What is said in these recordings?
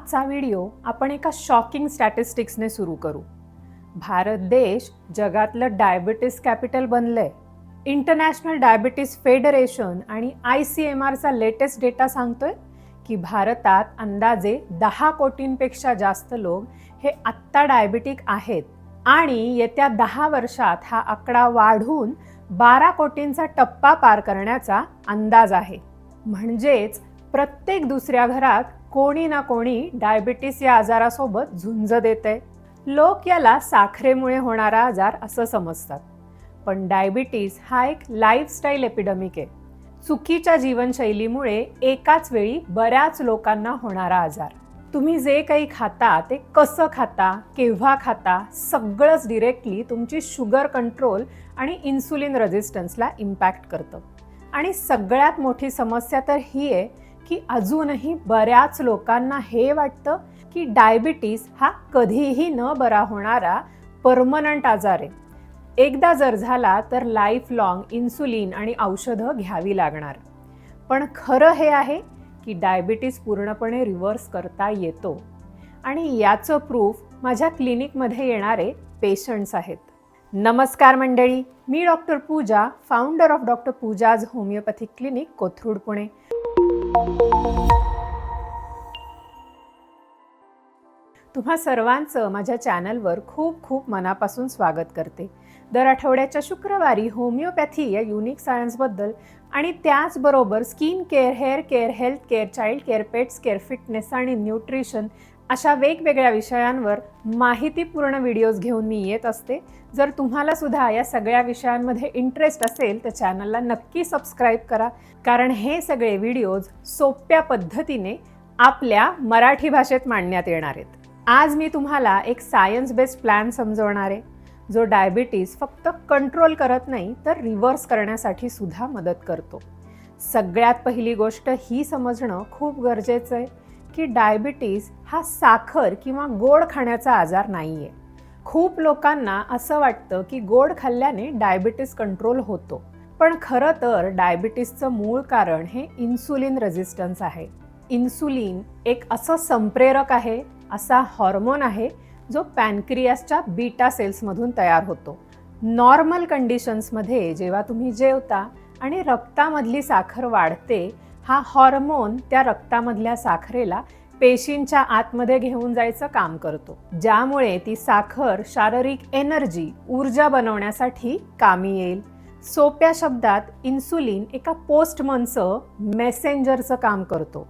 आजचा व्हिडिओ आपण एका शॉकिंग स्टॅटिस्टिक्सने सुरू करू. भारत देश जगातलं डायबिटीस कॅपिटल बनलंय. इंटरनॅशनल डायबिटीस फेडरेशन आणि ICMRचा लेटेस्ट डेटा सांगतोय की भारतात अंदाजे 10 कोटींपेक्षा जास्त लोक हे आत्ता डायबिटिक आहेत आणि येत्या 10 वर्षात हा आकडा वाढून 12 कोटींचा टप्पा पार करण्याचा अंदाज आहे. म्हणजेच प्रत्येक दुसऱ्या घरात कोणी ना कोणी डायबिटीस या आजारासोबत झुंज देते. लोक याला साखरेमुळे होणारा आजार असं समजतात, पण डायबिटीस हा एक लाईफस्टाईल एपिडेमिक आहे. चुकीच्या जीवनशैलीमुळे एकाच वेळी बऱ्याच लोकांना होणारा आजार. तुम्ही जे काही खाता ते कसं खाता, केव्हा खाता, सगळंच डिरेक्टली तुमची शुगर कंट्रोल आणि इन्सुलिन रेझिस्टन्सला इम्पॅक्ट करतं. आणि सगळ्यात मोठी समस्या तर ही आहे की अजूनही बऱ्याच लोकांना हे वाटतं की डायबिटीस हा कधीही न बरा होणारा परमनंट आजार आहे. एकदा जर झाला तर लाईफ लॉंग इन्सुलिन आणि औषधं घ्यावी लागणार. पण खरं हे आहे की डायबिटीस पूर्णपणे रिव्हर्स करता येतो आणि याचं प्रूफ माझ्या क्लिनिकमध्ये येणारे पेशंट्स आहेत. नमस्कार मंडळी, मी doctor Pooja, founder of doctor Pooja's homeopathic clinic, Kothrud, Pune. तुम्हा सर्वांचं माझ्या चॅनलवर खूप खूप मनापासून स्वागत करते. दर आठवड्याच्या शुक्रवारी होमिओपॅथी या युनिक सायन्सबद्दल आणि त्याचबरोबर skin care, hair care, health care, child care, pets care, fitness आणि न्यूट्रिशन अशा वेगवेगळ्या विषयांवर माहितीपूर्ण व्हिडिओज घेऊन मी येत असते. जर तुम्हाला सुद्धा या सगळ्या विषयांमध्ये इंटरेस्ट असेल तर चॅनलला नक्की सबस्क्राईब करा, कारण हे सगळे व्हिडिओज सोप्या पद्धतीने आपल्या मराठी भाषेत मांडण्यात येणार आहेत. आज मी तुम्हाला एक सायन्स बेस्ड प्लॅन समजवणार आहे, जो डायबिटीस फक्त कंट्रोल करत नाही तर रिव्हर्स करण्यासाठी सुद्धा मदत करतो. सगळ्यात पहिली गोष्ट ही समजणं खूप गरजेचं आहे की डायबिटीस हा साखर किंवा गोड खाण्याचा आजार नाही आहे. खूप लोकांना असं वाटतं की गोड खाल्ल्याने डायबिटीस कंट्रोल होतो, पण खरं तर डायबिटीसचं मूळ कारण हे इन्सुलिन रेझिस्टन्स आहे. इन्सुलिन एक असं संप्रेरक आहे, असा हॉर्मोन आहे जो पॅनक्रियासच्या बीटा सेल्समधून तयार होतो. नॉर्मल कंडिशन्समध्ये जेव्हा तुम्ही जेवता आणि रक्तामधली साखर वाढते, हा हॉर्मोन त्या रक्तामधल्या साखरेला पेशींच्या आतमध्ये घेऊन जायचं काम करतो, ज्यामुळे ती साखर शारीरिक एनर्जी, ऊर्जा बनवण्यासाठी कामी येईल. सोप्या शब्दात इन्सुलिन एका पोस्टमनचं, मेसेंजरचं काम करतो,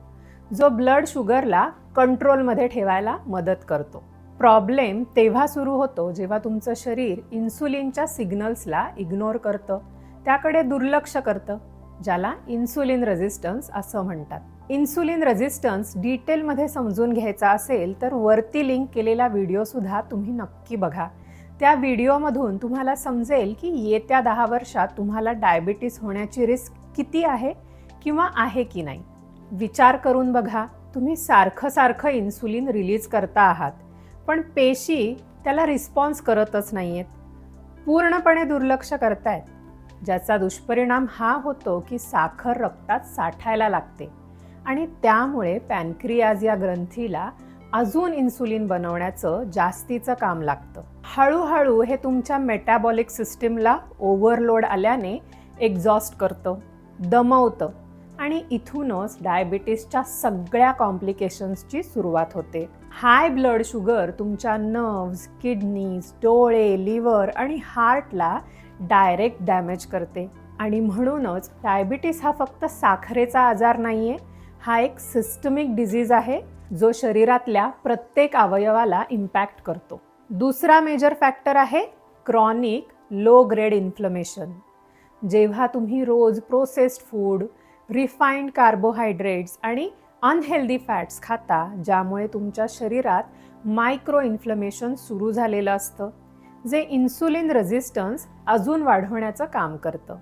जो ब्लड शुगरला कंट्रोलमध्ये ठेवायला मदत करतो. प्रॉब्लेम तेव्हा सुरू होतो जेव्हा तुमचं शरीर इन्सुलिनच्या सिग्नल्सला इग्नोर करतं, त्याकडे दुर्लक्ष करतं, ज्याला इन्सुलिन रेझिस्टन्स असं म्हणतात. इन्सुलिन रेझिस्टन्स डिटेलमध्ये समजून घ्यायचा असेल तर वरती लिंक केलेला व्हिडिओसुद्धा तुम्ही नक्की बघा. त्या व्हिडिओमधून तुम्हाला समजेल की येत्या 10 वर्षात तुम्हाला डायबिटीस होण्याची रिस्क किती आहे किंवा आहे की नाही. विचार करून बघा, तुम्ही सारखं इन्सुलिन रिलीज करता आहात, पण पेशी त्याला रिस्पॉन्स करतच नाही आहेत, पूर्णपणे दुर्लक्ष करतायत, ज्याचा दुष्परिणाम हा होतो की साखर रक्तात साठायला लागते आणि त्यामुळे पॅनक्रियाज या ग्रंथीला अजून इन्सुलिन बनवण्याचं जास्तीचं काम लागतं. हळूहळू हे तुमच्या मेटाबॉलिक सिस्टीमला ओव्हरलोड आल्याने एक्झॉस्ट करतं, दमवतं आणि इथूनच डायबिटीसच्या सगळ्या कॉम्प्लिकेशन्सची सुरुवात होते. हाय ब्लड शुगर तुमच्या नर्व्स, किडनीज, डोळे, लिव्हर आणि हार्टला डायरेक्ट डॅमेज करते आणि म्हणूनच डायबिटीस हा फक्त साखरेचा आजार नाहीये, हा एक सिस्टमिक डिझीज आहे जो शरीरातल्या प्रत्येक अवयवाला इम्पॅक्ट करतो. दुसरा मेजर फॅक्टर आहे क्रॉनिक लो ग्रेड इन्फ्लमेशन. जेव्हा तुम्ही रोज प्रोसेस्ड फूड, रिफाईंड कार्बोहायड्रेट्स आणि अनहेल्दी फॅट्स खाता, ज्यामुळे तुमच्या शरीरात मायक्रो इन्फ्लमेशन सुरू झालेलं असतं, जे इन्सुलिन रेझिस्टन्स अजून वाढवण्याचं काम करतं.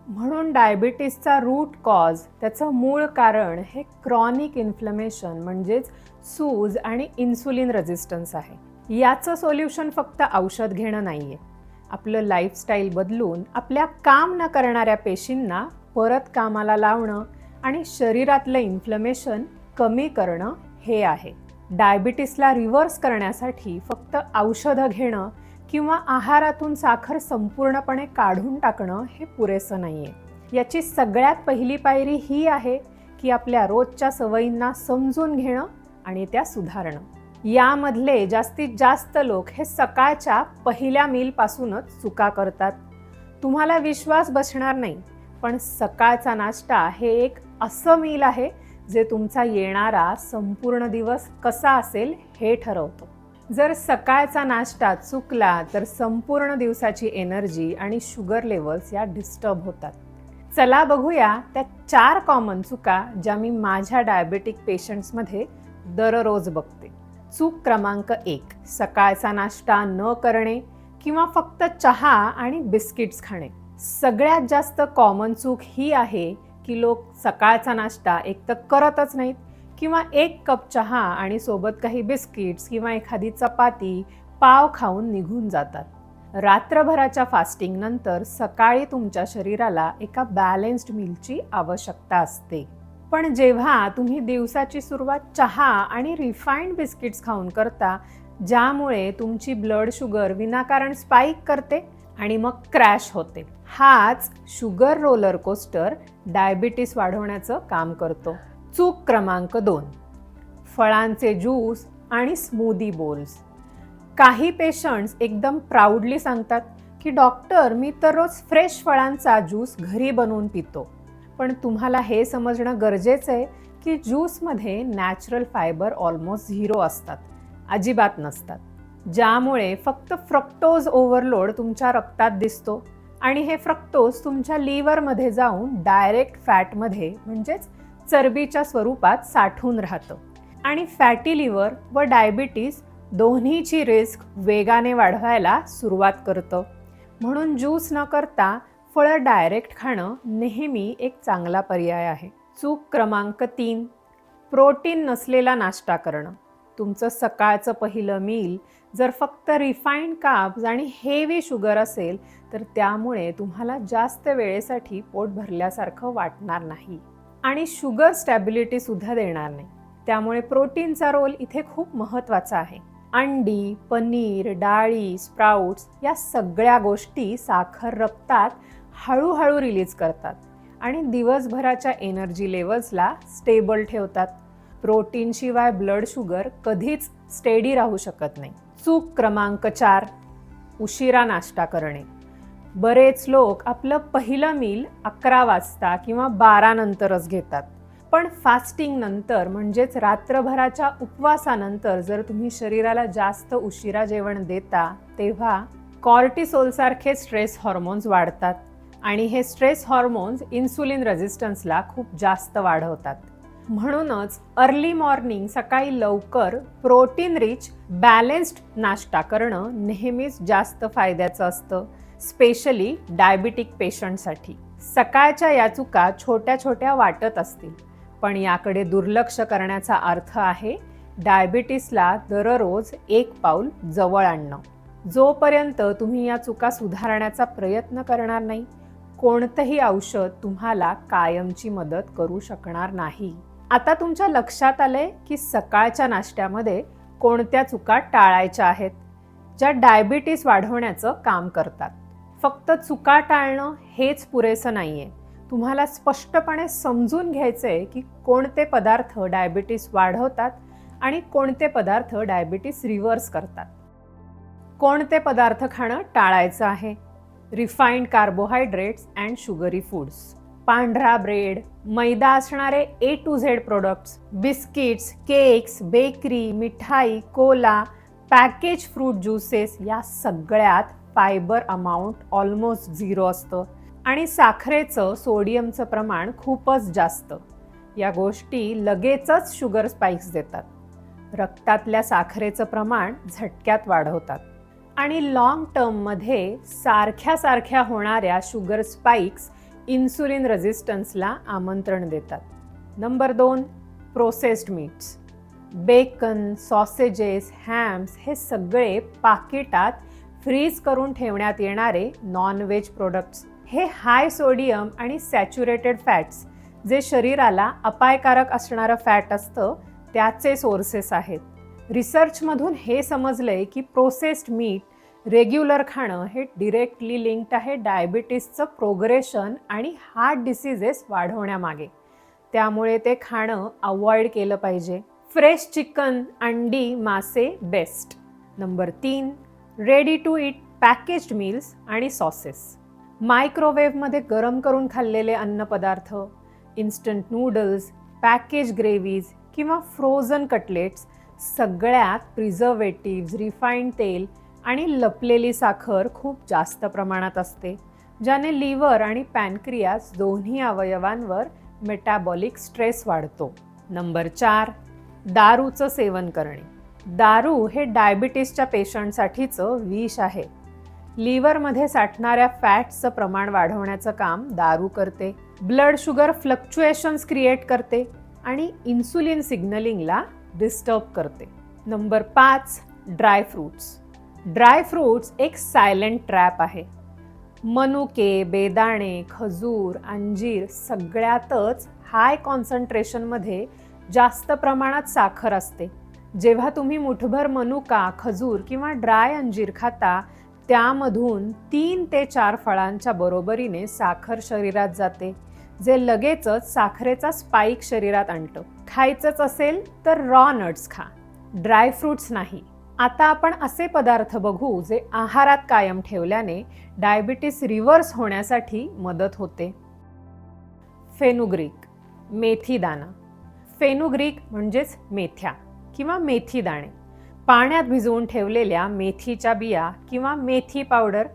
म्हणून डायबिटीसचा रूट कॉज, त्याचं मूळ कारण हे क्रॉनिक इन्फ्लमेशन म्हणजेच सूज आणि इन्सुलिन रेझिस्टन्स आहे. याचं सोल्युशन फक्त औषध घेणं नाही आहे. आपलं लाईफस्टाईल बदलून आपल्या काम न करणाऱ्या पेशींना परत कामाला लावणं आणि शरीरातलं इन्फ्लमेशन कमी करणं हे आहे. डायबिटीसला रिव्हर्स करण्यासाठी फक्त औषधं घेणं किंवा आहारातून साखर संपूर्णपणे काढून टाकणं हे पुरेसं नाही आहे. याची सगळ्यात पहिली पायरी ही आहे की आपल्या रोजच्या सवयींना समजून घेणं आणि त्या सुधारणं. यामधले जास्तीत जास्त लोक हे सकाळच्या पहिल्या मीलपासूनच चुका करतात. तुम्हाला विश्वास बसणार नाही, पण सकाळचा नाश्ता हे एक असं मील आहे जे तुमचा येणारा संपूर्ण दिवस कसा असेल हे ठरवतो. जर सकाळचा नाश्ता चुकला तर संपूर्ण दिवसाची एनर्जी आणि शुगर लेवल्स या डिस्टर्ब होतात. चला बघूया त्या 4 कॉमन चुका ज्या मी माझ्या डायबेटिक पेशंट्समध्ये दररोज बघते. चूक क्रमांक 1, सकाळचा नाश्ता न करणे किंवा फक्त चहा आणि बिस्किट्स खाणे. सगळ्यात जास्त कॉमन चूक ही आहे की लोक सकाळचा नाश्ता एक तर करतच नाहीत किंवा 1 कप चहा आणि सोबत काही बिस्किट्स किंवा एखादी चपाती, पाव खाऊन निघून जातात. रात्रभराच्या फास्टिंग नंतर सकाळी तुमच्या शरीराला एका बॅलन्स्ड मीलची आवश्यकता असते. पण जेव्हा तुम्ही दिवसाची सुरुवात चहा आणि रिफाइंड बिस्किट्स खाऊन करता, ज्यामुळे तुमची ब्लड शुगर विनाकारण स्पाइक करते आणि मग क्रॅश होते, हाच शुगर रोलर कोस्टर डायबिटीस वाढवण्याचं काम करतो. चूक क्रमांक 2, फळांचे ज्यूस आणि स्मूदी बोल्स. काही पेशंट्स एकदम प्राऊडली सांगतात की डॉक्टर, मी तर रोज फ्रेश फळांचा ज्यूस घरी बनवून पितो. पण तुम्हाला हे समजणं गरजेचं आहे की ज्यूसमध्ये नॅचरल फायबर ऑलमोस्ट 0 असतात, अजिबात नसतात, ज्यामुळे फक्त फ्रक्टोज ओव्हरलोड तुमच्या रक्तात दिसतो आणि हे फ्रक्टोज तुमच्या लिव्हरमध्ये जाऊन डायरेक्ट फॅटमध्ये म्हणजेच चरबीच्या स्वरूपात साठून राहतं आणि फॅटी लिव्हर व डायबिटीस दोन्हीची रिस्क वेगाने वाढवायला सुरुवात करतं. म्हणून ज्यूस न करता फळं डायरेक्ट खाणं नेहमी एक चांगला पर्याय आहे. चूक क्रमांक 3, प्रोटीन नसलेला नाश्ता करणं. तुमचं सकाळचं पहिलं मील जर फक्त रिफाइंड कार्ब्स आणि हेवी शुगर असेल तर त्यामुळे तुम्हाला जास्त वेळेसाठी पोट भरल्यासारखं वाटणार नाही आणि शुगर स्टॅबिलिटी सुद्धा देणार नाही. त्यामुळे प्रोटीनचा रोल इथे खूप महत्त्वाचा आहे. अंडी, पनीर, डाळी, स्प्राउट्स या सगळ्या गोष्टी साखर रक्तात हळूहळू रिलीज करतात आणि दिवसभराच्या एनर्जी लेवल्सला स्टेबल ठेवतात. प्रोटीनशिवाय ब्लड शुगर कधीच स्टेडी राहू शकत नाही. चूक क्रमांक 4, उशिरा नाश्ता करणे. बरेच लोक आपलं पहिलं मील 11 वाजता किंवा 12 नंतरच घेतात. पण फास्टिंग नंतर म्हणजेच रात्रभराच्या उपवासानंतर जर तुम्ही शरीराला जास्त उशिरा जेवण देता तेव्हा कॉर्टिसोलसारखे स्ट्रेस हॉर्मोन्स वाढतात आणि हे स्ट्रेस हॉर्मोन्स इन्सुलिन रेझिस्टन्सला खूप जास्त वाढवतात. म्हणूनच अर्ली मॉर्निंग सकाळी लवकर प्रोटीन रिच बॅलन्स्ड नाश्ता करणं नेहमीच जास्त फायद्याचं असतं, स्पेशली डायबिटिक पेशंटसाठी. सकाळच्या या चुका छोट्या छोट्या वाटत असतील, पण याकडे दुर्लक्ष करण्याचा अर्थ आहे डायबिटीसला दररोज 1 पाऊल जवळ आणणं. जोपर्यंत तुम्ही या चुका सुधारण्याचा प्रयत्न करणार नाही, कोणतंही औषध तुम्हाला कायमची मदत करू शकणार नाही. आता तुमच्या लक्षात आलंय की सकाळच्या नाश्त्यामध्ये कोणत्या चुका टाळायच्या आहेत ज्या डायबिटीस वाढवण्याचं काम करतात. फक्त चुका टाळणं हेच पुरेसं नाहीये. तुम्हाला स्पष्टपणे समजून घ्यायचंय की कोणते पदार्थ डायबिटीस वाढवतात आणि कोणते पदार्थ डायबिटीस रिव्हर्स करतात. कोणते पदार्थ खाणं टाळायचं आहे? Refined carbohydrates and sugary foods, पांढरा ब्रेड, मैदा असणारे A to Z products, biscuits, cakes, bakery, Mithai, Cola, package fruit juices या सगळ्यात फायबर अमाऊंट ऑलमोस्ट 0 असतं आणि साखरेचं, सोडियमचं प्रमाण खूपच जास्त. या गोष्टी लगेचच शुगर स्पाइक्स देतात, रक्तातल्या साखरेचं प्रमाण झटक्यात वाढवतात आणि लॉंग टर्ममध्ये सारख्या होणाऱ्या शुगर स्पाइक्स इन्सुलिन रेझिस्टन्सला आमंत्रण देतात. Number 2, processed meats. Bacon, sausages, hams हे सगळे पाकिटात फ्रीज करून ठेवण्यात येणारे नॉन-व्हेज प्रोडक्ट्स. हे हाय सोडियम आणि सॅच्युरेटेड फॅट्स, जे शरीराला अपायकारक असणारं फॅट असतं, त्याचे सोर्सेस आहेत. रिसर्चमधून हे समजलंय की प्रोसेस्ड मीट रेग्युलर खाणं हे डिरेक्टली लिंक्ड आहे डायबिटीसचं प्रोग्रेशन आणि हार्ट डिसीजेस वाढवण्यामागे. त्यामुळे ते खाणं अवॉइड केलं पाहिजे. फ्रेश चिकन, अंडी, मासे best. Number 3, ready to eat packaged meals आणि सॉसेस. मायक्रोवेव्हमध्ये गरम करून खाल्लेले अन्नपदार्थ, इन्स्टंट नूडल्स, पॅकेज ग्रेव्हीज किंवा फ्रोझन कटलेट्स सगळ्यात प्रिझर्वेटिव्ज, रिफाईंड तेल आणि लपलेली साखर खूप जास्त प्रमाणात असते, ज्याने लिव्हर आणि पॅनक्रियास दोन्ही अवयवांवर मेटाबॉलिक स्ट्रेस वाढतो. नंबर 4, दारूचं सेवन करणे. दारू हे डायबिटीसच्या पेशंटसाठीचं विष आहे. लिव्हरमध्ये साठणाऱ्या फॅट्सचं प्रमाण वाढवण्याचं काम दारू करते, ब्लड शुगर फ्लक्च्युएशन्स क्रिएट करते आणि इन्सुलिन सिग्नलिंगला डिस्टर्ब करते. Number 5, dry fruits. Dry fruits एक सायलेंट ट्रॅप आहे. मनुके, बेदाणे, खजूर, अंजीर सगळ्यातच हाय कॉन्सन्ट्रेशनमध्ये जास्त प्रमाणात साखर असते. जेव्हा तुम्ही मुठभर मनुका, खजूर किंवा ड्राय अंजीर खाता, त्यामधून 3 ते 4 फळांच्या बरोबरीने साखर शरीरात जाते, जे लगेचच साखरेचा स्पाइक शरीरात आणतं. खायचंच असेल तर रॉ नट्स खा, ड्राय फ्रूट्स नाही. आता आपण असे पदार्थ बघू जे आहारात कायम ठेवल्याने डायबिटीस रिव्हर्स होण्यासाठी मदत होते. फेनुग्रीक, मेथी दाणा. फेनुग्रीक म्हणजेच मेथ्या किंवा मेथी दाणे. पाण्यात भिजवून ठेवलेल्या मेथीच्या बिया किंवा मेथी पावडर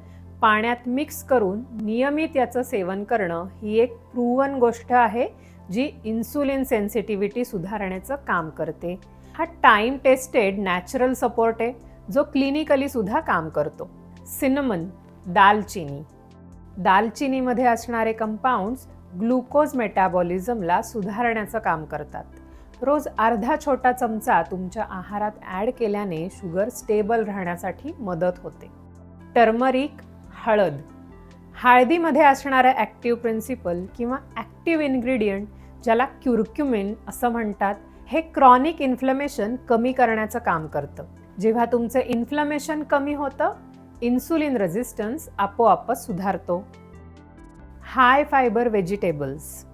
पाण्यात मिक्स करून नियमित याचं सेवन करणं ही एक प्रूव्हन गोष्ट आहे, जी इन्सुलिन सेन्सिटिव्हिटी सुधारण्याचं काम करते. हा टाइम टेस्टेड नॅचरल सपोर्ट आहे, जो क्लिनिकली सुद्धा काम करतो. सिनमन, दालचिनी. दालचिनीमध्ये असणारे कंपाऊंड्स ग्लुकोज मेटाबॉलिझमला सुधारण्याचं काम करतात. रोज अर्धा छोटा चमचा तुमच्या आहारात ॲड केल्याने शुगर स्टेबल राहण्यासाठी मदत होते. टर्मरिक, हळद. हळदीमध्ये असणारा ॲक्टिव्ह प्रिन्सिपल किंवा ॲक्टिव्ह इन्ग्रेडियंट, ज्याला क्युरक्युमिन असं म्हणतात, हे क्रॉनिक इन्फ्लमेशन कमी करण्याचं काम करतं. जेव्हा तुमचं इन्फ्लमेशन कमी होतं, इन्सुलिन रेझिस्टन्स आपोआपच सुधारतो. High fibre vegetables.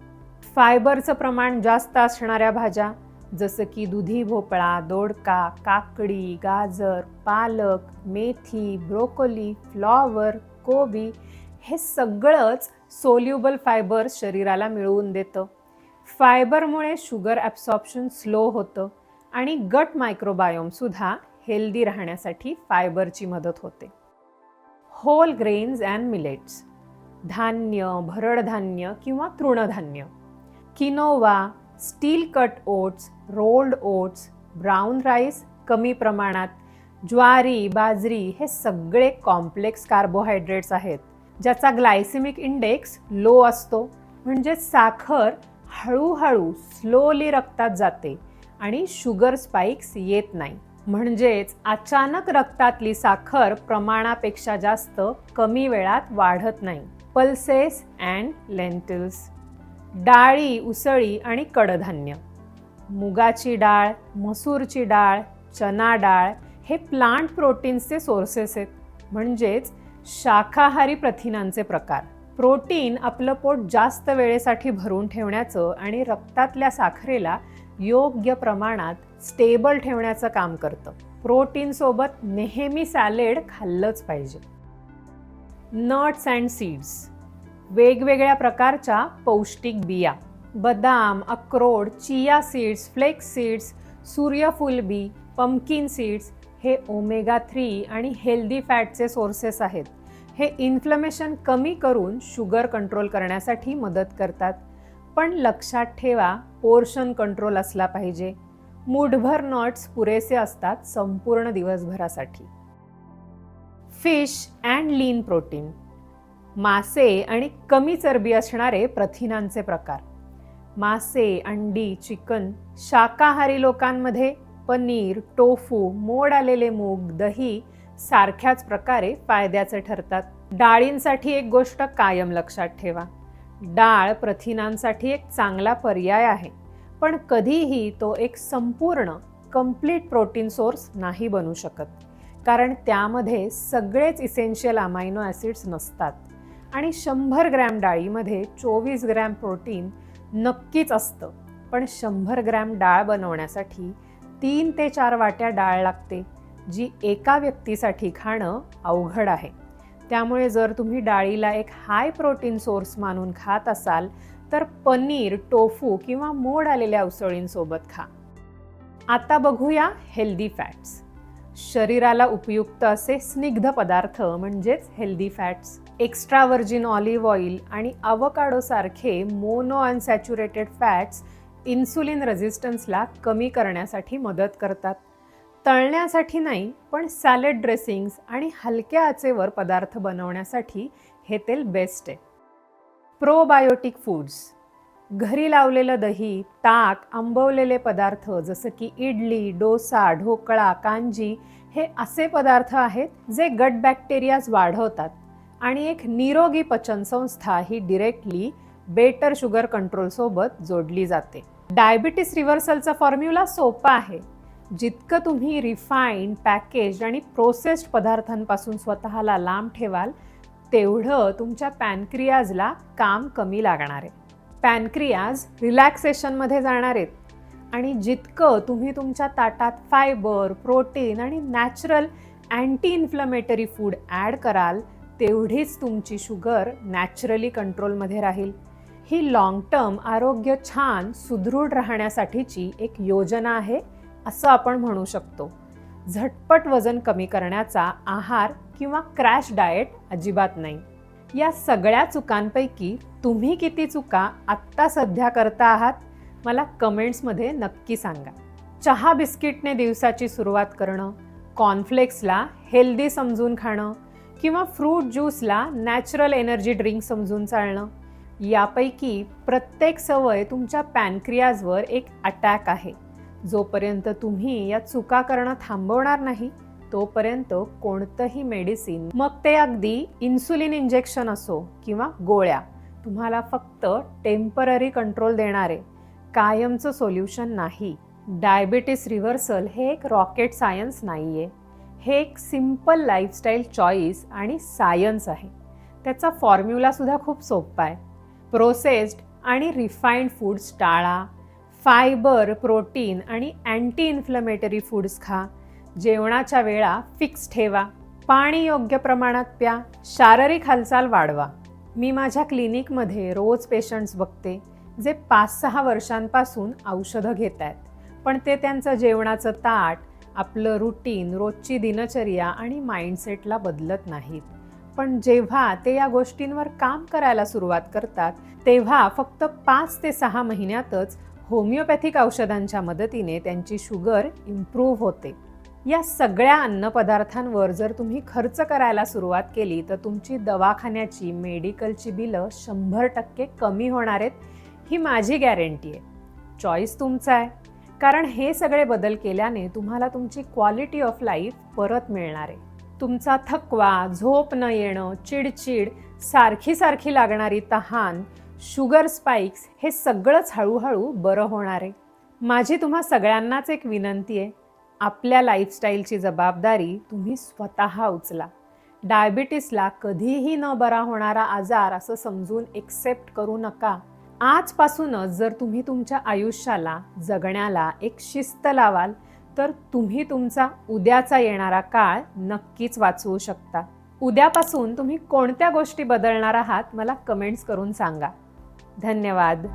फायबरचं प्रमाण जास्त असणाऱ्या भाज्या जसं की दुधी भोपळा, दोडका, काकडी, गाजर, पालक, मेथी, ब्रोकोली, फ्लॉवर, कोबी हे सगळंच सोल्युबल फायबर शरीराला मिळवून देतं. फायबरमुळे शुगर ॲब्सॉर्प्शन स्लो होतं आणि गट मायक्रोबायोमसुद्धा हेल्दी राहण्यासाठी फायबरची मदत होते. Whole grains and millets. धान्य, भरडधान्य किंवा तृणधान्य. Quinoa, steel cut oats, rolled oats, brown rice कमी प्रमाणात, ज्वारी, बाजरी हे सगळे कॉम्प्लेक्स कार्बोहायड्रेट्स आहेत, ज्याचा ग्लायसेमिक इंडेक्स लो असतो, म्हणजे साखर हळूहळू स्लोली रक्तात जाते आणि शुगर स्पाइक्स येत नाही. म्हणजेच अचानक रक्तातली साखर प्रमाणापेक्षा जास्त कमी वेळात वाढत नाही. Pulses and lentils. डाळी, उसळी आणि कडधान्य. मुगाची डाळ, मसूरची डाळ, चना डाळ हे प्लांट प्रोटीन्सचे सोर्सेस आहेत, म्हणजेच शाकाहारी प्रथिनांचे प्रकार. प्रोटीन आपलं पोट जास्त वेळेसाठी भरून ठेवण्याचं आणि रक्तातल्या साखरेला योग्य प्रमाणात स्टेबल ठेवण्याचं काम करतं. प्रोटीनसोबत नेहमी सॅलेड खाल्लंच पाहिजे. Nuts and seeds. वेगवेगळ्या प्रकारच्या पौष्टिक बिया. बदाम, अक्रोड, चिया सीड्स, फ्लेक्स सीड्स, सूर्यफूल बी, पंपकिन सीड्स हे ओमेगा 3 आणि हेल्दी फॅटचे सोर्सेस आहेत. हे इन्फ्लमेशन कमी करून शुगर कंट्रोल करण्यासाठी मदत करतात. पण लक्षात ठेवा, पोर्शन कंट्रोल असला पाहिजे. मूठभर नट्स पुरेसे असतात संपूर्ण दिवसभरासाठी. Fish and lean protein. मासे आणि कमी चरबी असणारे प्रथिनांचे प्रकार. मासे, अंडी, चिकन. शाकाहारी लोकांमध्ये पनीर, टोफू, मोड आलेले मूग, दही सारख्याच प्रकारे फायद्याचे ठरतात. डाळींसाठी एक गोष्ट कायम लक्षात ठेवा, डाळ प्रथिनांसाठी एक चांगला पर्याय आहे, पण कधीही तो एक संपूर्ण कम्प्लीट प्रोटीन सोर्स नाही बनू शकत, कारण त्यामध्ये सगळेच इसेन्शियल अमायनो ॲसिड्स नसतात आणि 100 ग्रॅम डाळीमध्ये 24 ग्रॅम प्रोटीन नक्कीच असतं. पण 100 ग्रॅम डाळ बनवण्यासाठी 3 ते 4 वाट्या डाळ लागते, जी एका व्यक्तीसाठी खाणं अवघड आहे. त्यामुळे जर तुम्ही डाळीला एक हाय प्रोटीन सोर्स मानून खात असाल तर पनीर, टोफू किंवा मोड आलेल्या उसळींसोबत खा. आता बघूया हेल्दी फॅट्स. शरीराला उपयुक्त असे स्निग्ध पदार्थ म्हणजेच healthy fats. Extra virgin olive oil आणि अवोकाडोसारखे मोनो अनसॅच्युरेटेड फॅट्स इन्सुलिन रेझिस्टन्सला कमी करण्यासाठी मदत करतात. तळण्यासाठी नाही, पण सॅलड ड्रेसिंग्स आणि हलक्या आचेवर पदार्थ बनवण्यासाठी हे तेल बेस्ट आहे. Probiotic foods. घरी लावलेलं दही, ताक, आंबवलेले पदार्थ जसं की इडली, डोसा, ढोकळा, कांजी हे असे पदार्थ आहेत जे गट बॅक्टेरियाज वाढवतात आणि एक निरोगी पचनसंस्था ही डिरेक्टली बेटर शुगर कंट्रोलसोबत जोडली जाते. डायबिटीस रिव्हर्सलचा फॉर्म्युला सोपा आहे. जितकं तुम्ही रिफाईंड, पॅकेज्ड आणि प्रोसेस्ड पदार्थांपासून स्वतःला लांब ठेवाल, तेवढं तुमच्या पॅनक्रियाजला काम कमी लागणार आहे. पॅनक्रियाज रिलॅक्सेशनमध्ये जाणार आहेत आणि जितकं तुम्ही तुमच्या ताटात फायबर, प्रोटीन आणि natural anti inflammatory food add कराल, तेवढीच तुमची शुगर नॅचरली कंट्रोलमध्ये राहील. ही लॉंग टर्म आरोग्य छान सुदृढ राहण्यासाठीची एक योजना आहे असं आपण म्हणू शकतो. झटपट वजन कमी करण्याचा आहार किंवा क्रॅश डाएट अजिबात नाही. या सगळ्या चुकांपैकी तुम्ही किती चुका आत्ता सध्या करता आहात मला कमेंट्समध्ये नक्की सांगा. चहा बिस्किटने दिवसाची सुरुवात करणं, कॉर्नफ्लेक्सला हेल्दी समजून खाणं किंवा फ्रूट ज्यूसला नॅचरल एनर्जी ड्रिंक समजून चालणं, यापैकी प्रत्येक सवय तुमच्या पॅनक्रियाजवर एक अटॅक आहे. जोपर्यंत तुम्ही या चुका करणं थांबवणार नाही, तोपर्यंत कोणतंही मेडिसिन, मग ते अगदी इन्सुलिन इंजेक्शन असो किंवा गोळ्या, तुम्हाला फक्त टेम्पररी कंट्रोल देणारे कायमचं सोल्युशन नाही. डायबिटीस रिव्हर्सल हे एक रॉकेट सायन्स नाही आहे. हे एक सिम्पल लाईफस्टाईल चॉईस आणि सायन्स आहे. त्याचा फॉर्म्युलासुद्धा खूप सोपा आहे. प्रोसेस्ड आणि रिफाईंड फूड्स टाळा. फायबर, प्रोटीन आणि अँटी इन्फ्लमेटरी फूड्स खा. जेवणाच्या वेळा फिक्स ठेवा. पाणी योग्य प्रमाणात प्या. शारीरिक हालचाल वाढवा. मी माझ्या क्लिनिकमध्ये रोज पेशंट्स बघते जे 5-6 वर्षांपासून औषधं घेत आहेत, पण ते त्यांचं जेवणाचं ताट, आपलं रुटीन, रोजची दिनचर्या आणि माइंडसेटला बदलत नाहीत. पण जेव्हा ते या गोष्टींवर काम करायला सुरुवात करतात, तेव्हा फक्त 5 ते 6 महिन्यातच होमिओपॅथिक औषधांच्या मदतीने त्यांची शुगर इम्प्रूव्ह होते. या सगळ्या अन्नपदार्थांवर जर तुम्ही खर्च करायला सुरुवात केली तर तुमची दवाखान्याची, मेडिकलची बिलं 100% कमी होणार आहेत, ही माझी गॅरंटी आहे. चॉईस तुमचा आहे, कारण हे सगळे बदल केल्याने तुम्हाला तुमची क्वालिटी ऑफ लाईफ परत मिळणार आहे. तुमचा थकवा, झोप न येणं, चिडचिड, सारखी लागणारी तहान, शुगर स्पाइक्स हे सगळंच हळूहळू बरं होणार आहे. माझी तुम्हा सगळ्यांनाच एक विनंती आहे, आपल्या लाईफस्टाईलची जबाबदारी तुम्ही स्वतः उचला. डायबिटीसला कधीही न बरा होणारा आजार असं समजून एक्सेप्ट करू नका. आजपासूनच जर तुम्ही तुमच्या आयुष्याला जगण्याला एक शिस्त लावाल तर तुम्ही तुमचा उद्याचा येणारा काळ नक्कीच वाचवू शकता. उद्यापासून तुम्ही कोणत्या गोष्टी बदलणार आहात मला कमेंट्स करून सांगा. धन्यवाद.